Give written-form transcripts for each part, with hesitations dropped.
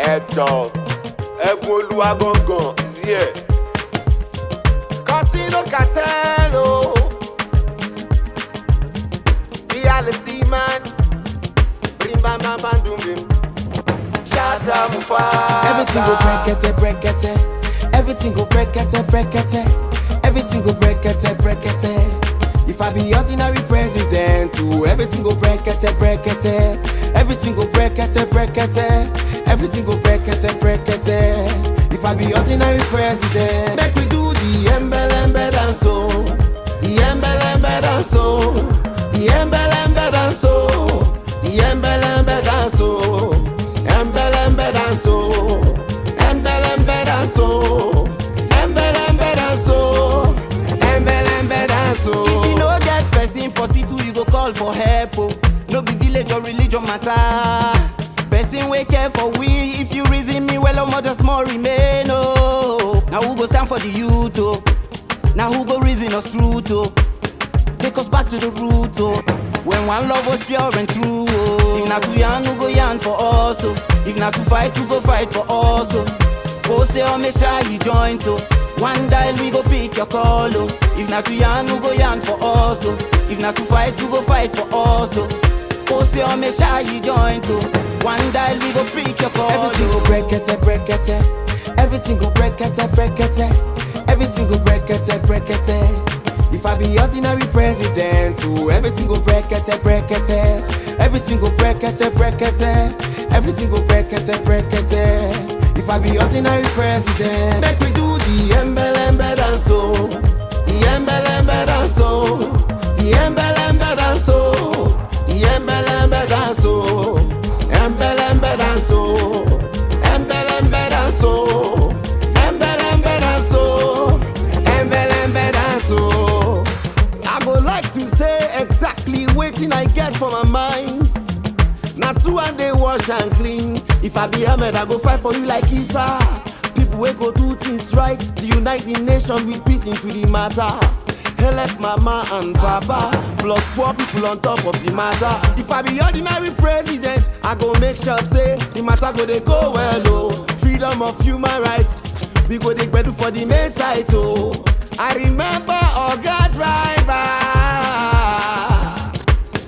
Ẹ̀tọ́ ẹ̀bùn olúwa gangan is here. Continue cartel o. Reality man. Bring bam bam bam doom bim. Shatta Mufasa. Everything go brekete. Everything go brekete. Everything go brekete. If I be ordinary president, too, everything go brekete. Everything go brekete. Everything go brekete. If I be ordinary president, make we do the embelembe dance o. The embelembe dance o. The embelembe dance o. The embelembe dance o. Embelembe dance o. Embelembe dance o. Embelembe dance o. Embelembe dance o. If you no get person for C2, you go call for help o. No be village or religion matter. Person wey care for we. If you reason me well, omo just more remain oh. Now who go stand for the youth oh? Now who go reason us truth oh? Take us back to the root oh. When one love was pure and true oh. If not to yarn, who go yarn for us oh. If not to fight, who go fight for us oh. Go say oh me shy you join to. One dial we go pick your call oh. If not to yarn, who go yarn for us oh. If not to fight, who go fight for us oh. Go say oh me shy you join to. One dial we go pick your call. Everything go brekete. Everything go brekete. Everything go brekete. If I be ordinary president, too, everything go brekete. Everything go brekete. Everything go brekete. If I be ordinary president, make we do the embelembe dance o. The embelembe dance o. The embelembe dance o. The embelembe dance o. Embelembe dance o. Embelembe dance o. Embelembe dance o. Embelembe dance o. I go like to say exactly wetin I get for my mind. Na two and they wash and clean. If I be Ahmed, I go fight for you like Isa. People wey go do things right, to unite the nation with peace into the matter. Help mama and papa, plus poor people on top of the matter. If I be ordinary president, I go make sure say the matter go dey go well oh. Freedom of human rights, we go dey gbedu for the main site oh. I remember Oga driver,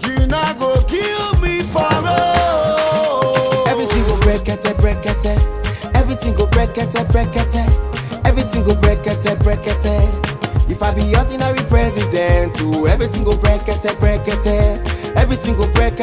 you not go kill me for road. Everything go brekete. Everything go brekete. Everything go brekete. If I be ordinary president, too, everything go brekete. Everything go brekete.